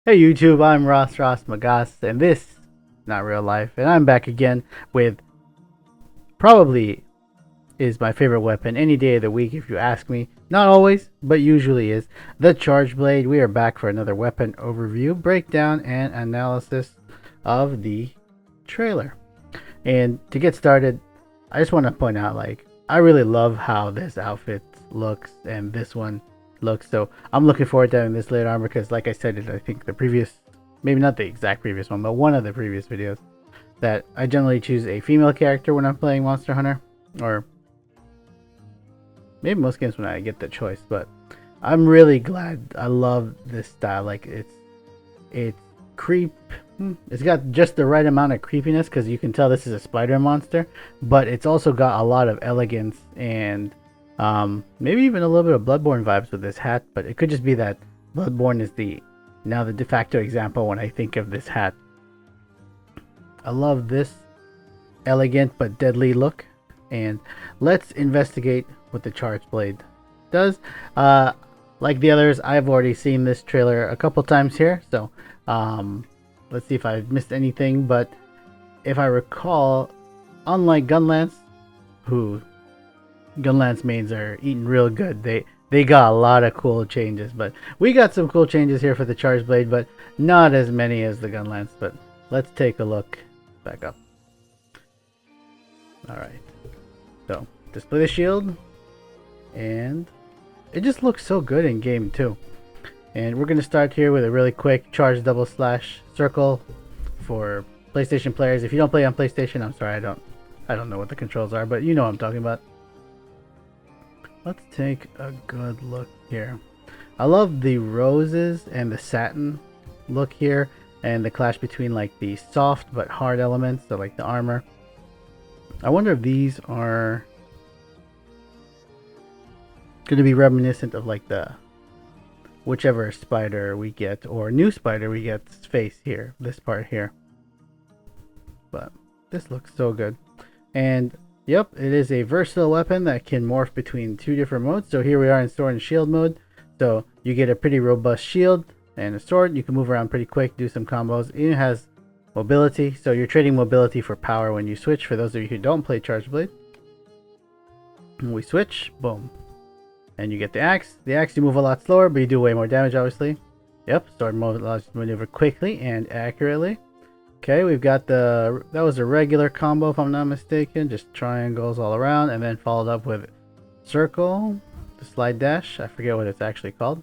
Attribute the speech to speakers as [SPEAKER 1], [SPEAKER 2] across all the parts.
[SPEAKER 1] Hey YouTube, I'm Ross Magas, and this is not real life, and I'm back again with probably is my favorite weapon any day of the week if you ask me. Not always, but usually is the Charge Blade. We are back for another weapon overview, breakdown, and analysis of the trailer. And to get started, I just want to point out, I really love how this outfit looks and this one looks. So I'm looking forward to having this later armor because, like I said, I think the previous, maybe not the exact previous one, but one of the previous videos, that I generally choose a female character when I'm playing Monster Hunter, or maybe most games when I get the choice. But I'm really glad. I love this style. Like it's creep. It's got just the right amount of creepiness because you can tell this is a spider monster, but it's also got a lot of elegance and maybe even a little bit of Bloodborne vibes with this hat. But it could just be that Bloodborne is now the de facto example when I think of this hat. I love this elegant but deadly look, and let's investigate what the Charge Blade does. Like the others, I've already seen this trailer a couple times here, so let's see if I've missed anything. But if I recall, unlike Gunlance, who Gunlance mains are eating real good, they got a lot of cool changes. But we got some cool changes here for the Charge Blade, but not as many as the Gunlance. But let's take a look back up. All right, so display the shield, and it just looks so good in game too. And we're going to start here with a really quick charge double slash circle for PlayStation players. If you don't play on PlayStation, I'm sorry, I don't know what the controls are, but you know what I'm talking about. Let's take a good look here. I love the roses and the satin look here, and the clash between like the soft but hard elements, so like the armor. I wonder if these are going to be reminiscent of like the whichever spider we get, or new spider we get's face here, this part here. But this looks so good. And yep, it is a versatile weapon that can morph between two different modes. So here we are in sword and shield mode. So you get a pretty robust shield and a sword. You can move around pretty quick, do some combos. It has mobility, so you're trading mobility for power when you switch, for those of you who don't play Charge Blade. When we switch, boom, and you get the axe. The axe, you move a lot slower, but you do way more damage, obviously. Yep, sword mode allows you to maneuver quickly and accurately. Okay, we've got that was a regular combo if I'm not mistaken, just triangles all around, and then followed up with circle, the slide dash. I forget what it's actually called.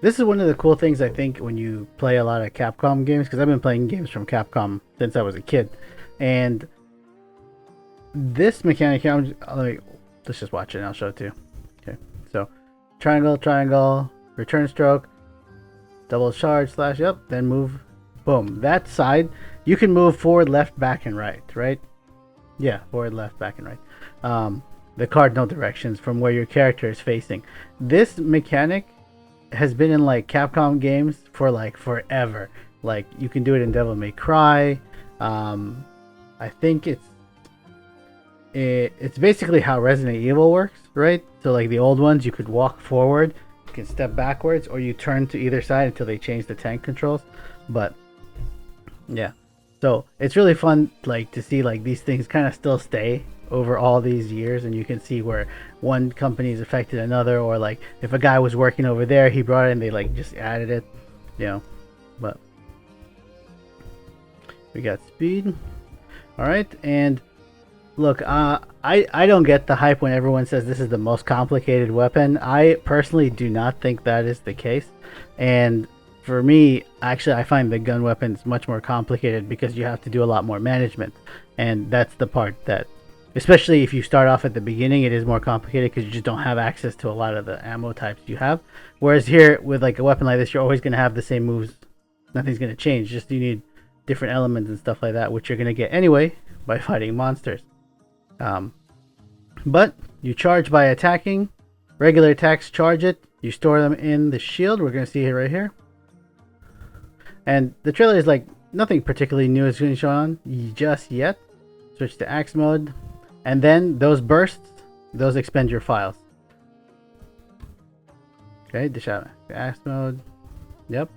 [SPEAKER 1] This is one of the cool things I think when you play a lot of Capcom games, because I've been playing games from Capcom since I was a kid, and this mechanic here, let's just watch it and I'll show it to you. Okay, so triangle, triangle, return stroke, double charge slash, yep, then move, boom. That side, you can move forward, left, back, and right? Yeah, forward, left, back, and right. The cardinal directions from where your character is facing. This mechanic has been in like Capcom games for like forever. Like you can do it in Devil May Cry. I think it's basically how Resident Evil works, right? So like the old ones, you could walk forward, you can step backwards, or you turn to either side until they change the tank controls. But yeah, so it's really fun like to see like these things kind of still stay over all these years, and you can see where one company's affected another, or like if a guy was working over there, he brought it and they like just added it, you know. But we got speed. All right, and look, I don't get the hype when everyone says this is the most complicated weapon. I personally do not think that is the case, and for me, actually, I find the gun weapons much more complicated because you have to do a lot more management, and that's the part that, especially if you start off at the beginning, it is more complicated because you just don't have access to a lot of the ammo types you have. Whereas here, with like a weapon like this, you're always going to have the same moves. Nothing's going to change. Just you need different elements and stuff like that, which you're going to get anyway by fighting monsters. But you charge by attacking. Regular attacks charge it. You store them in the shield. We're going to see it right here. And the trailer is like nothing particularly new is going to show on just yet. Switch to axe mode. And then those bursts, those expend your files. Okay, dish out the axe mode. Yep.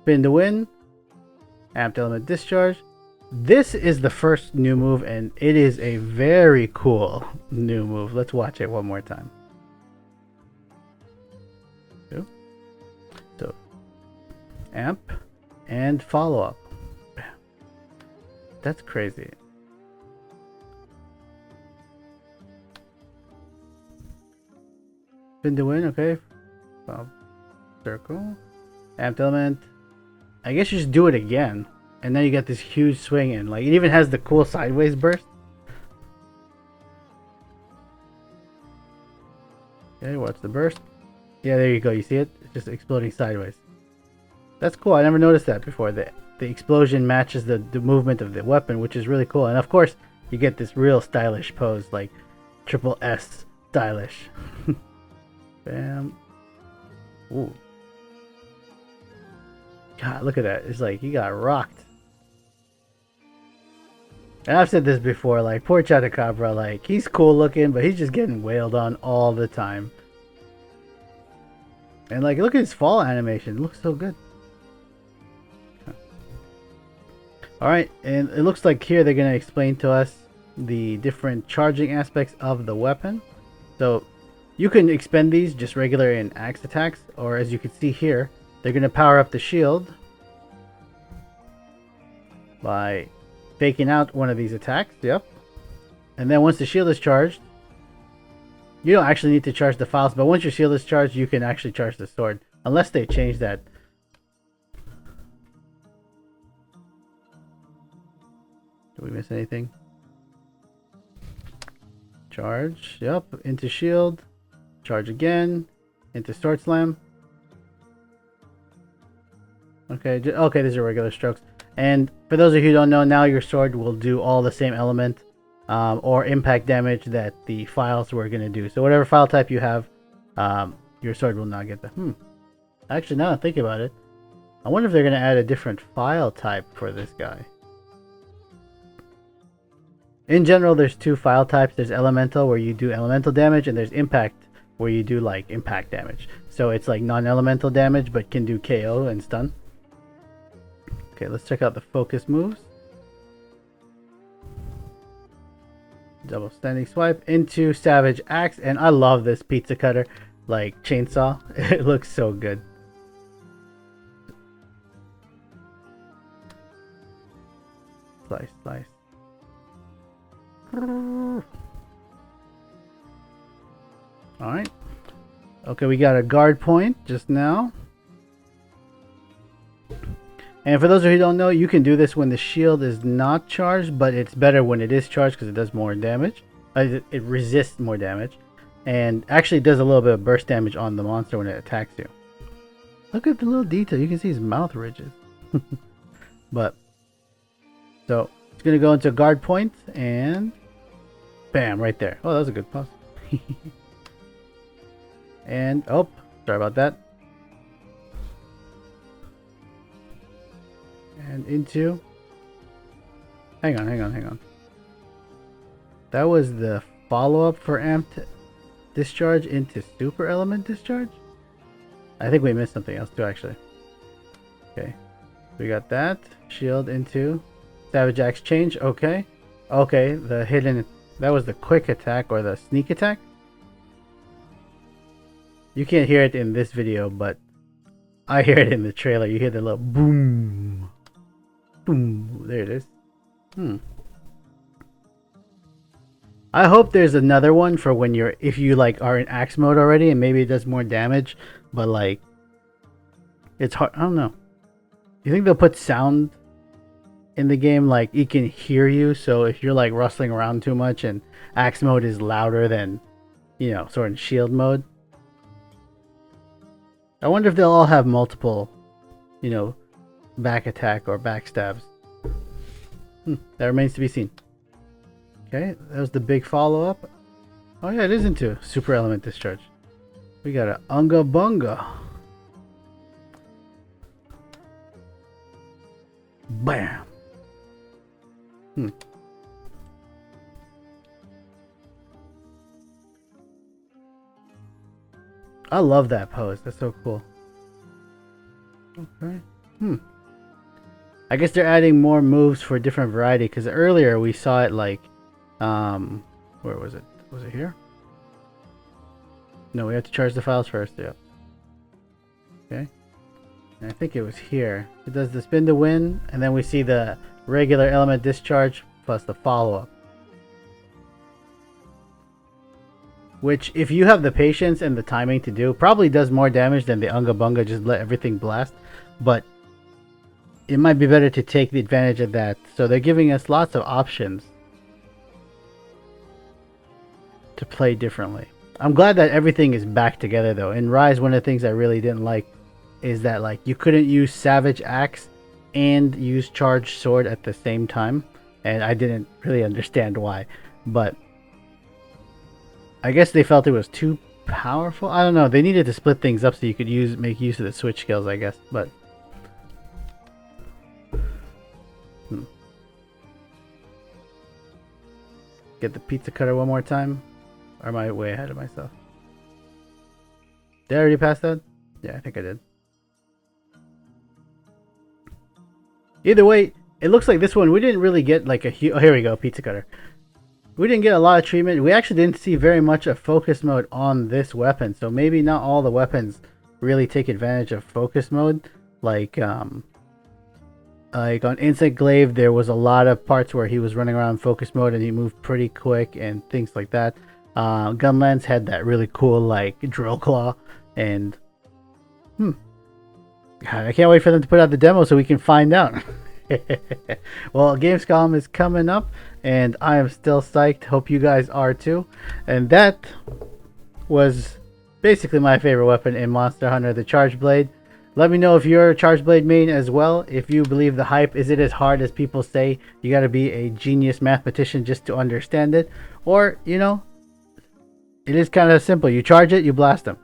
[SPEAKER 1] Spin to win. Amped element discharge. This is the first new move, and it is a very cool new move. Let's watch it one more time. So, amp and follow up. That's crazy. Spin to win, okay. Circle. Amped element. I guess you just do it again. And then you get this huge swing in. Like, it even has the cool sideways burst. Okay, watch the burst. Yeah, there you go. You see it? It's just exploding sideways. That's cool. I never noticed that before. The explosion matches the movement of the weapon, which is really cool. And of course, you get this real stylish pose, like triple S stylish. Bam. Ooh. God, look at that. It's like he got rocked. And I've said this before, like, poor Chatacabra, like, he's cool looking, but he's just getting wailed on all the time. And, like, look at his fall animation. It looks so good. Alright, and it looks like here they're going to explain to us the different charging aspects of the weapon. So, you can expend these just regular in axe attacks, or as you can see here, they're going to power up the shield by faking out one of these attacks. Yep. And then once the shield is charged, you don't actually need to charge the files, but once your shield is charged, you can actually charge the sword. Unless they change that. Did we miss anything? Charge. Yep. Into shield. Charge again. Into sword slam. Okay. Okay, these are regular strokes. And for those of you who don't know, now your sword will do all the same element or impact damage that the files were going to do. So whatever file type you have, your sword will not get that. Actually, now that I think about it, I wonder if they're going to add a different file type for this guy. In general, there's two file types. There's elemental, where you do elemental damage, and there's impact, where you do like impact damage. So it's like non-elemental damage, but can do KO and stun. Okay, let's check out the focus moves. Double standing swipe into Savage Axe, and I love this pizza cutter, like chainsaw. It looks so good. Slice, slice. Alright. Okay, we got a guard point just now. And for those of you who don't know, you can do this when the shield is not charged, but it's better when it is charged because it does more damage. It resists more damage. And actually does a little bit of burst damage on the monster when it attacks you. Look at the little detail. You can see his mouth ridges. But, so, it's going to go into guard point, and bam, right there. Oh, that was a good pause. And, oh, sorry about that. And into, hang on. That was the follow-up for amped discharge into super element discharge. I think we missed something else too, actually. Okay, we got that shield into Savage Axe change. Okay, the hidden, that was the quick attack or the sneak attack. You can't hear it in this video, but I hear it in the trailer. You hear the little boom. Boom, there it is. I hope there's another one for when you're, if you like are in axe mode already, and maybe it does more damage, but like it's hard. I don't know. You think they'll put sound in the game, like it can hear you, so if you're like rustling around too much and axe mode is louder than, you know, sort of shield mode? I wonder if they'll all have multiple, you know, back attack or backstabs. That remains to be seen. Okay, that was the big follow-up. Oh yeah, it is into super element discharge. We got a Unga Bunga. Bam. I love that pose. That's so cool. Okay. I guess they're adding more moves for different variety, because earlier we saw it like, where was it? Was it here? No, we have to charge the files first. Yeah. Okay. And I think it was here. It does the spin to win, and then we see the regular element discharge plus the follow-up. Which, if you have the patience and the timing to do, probably does more damage than the Unga Bunga, just let everything blast. But it might be better to take the advantage of that. So they're giving us lots of options to play differently. I'm glad that everything is back together though. In Rise, one of the things I really didn't like is that like you couldn't use Savage Axe and use Charged Sword at the same time. And I didn't really understand why. But I guess they felt it was too powerful. I don't know. They needed to split things up so you could make use of the switch skills, I guess. But get the pizza cutter one more time. Or am I way ahead of myself? Did I already pass that? Yeah, I think I did. Either way, it looks like this one we didn't really get like a huge. Oh, here we go, pizza cutter. We didn't get a lot of treatment. We actually didn't see very much of focus mode on this weapon. So maybe not all the weapons really take advantage of focus mode. Like on Insect Glaive, there was a lot of parts where he was running around in focus mode and he moved pretty quick and things like that. Gunlance had that really cool like drill claw, and God, I can't wait for them to put out the demo so we can find out. Well, Gamescom is coming up and I am still psyched. Hope you guys are too. And that was basically my favorite weapon in Monster Hunter, the Charge Blade. Let me know if you're a Charge Blade main as well. If you believe the hype, is it as hard as people say? You gotta be a genius mathematician just to understand it. Or, you know, it is kind of simple. You charge it, you blast them.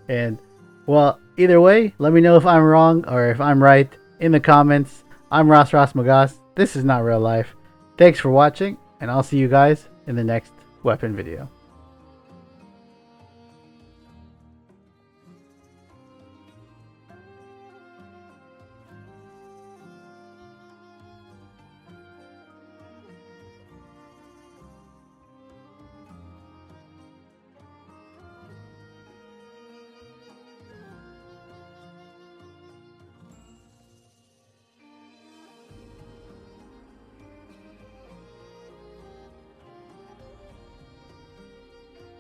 [SPEAKER 1] And, well, either way, let me know if I'm wrong or if I'm right in the comments. I'm Ross Magas. This is Not Real Life. Thanks for watching, and I'll see you guys in the next weapon video.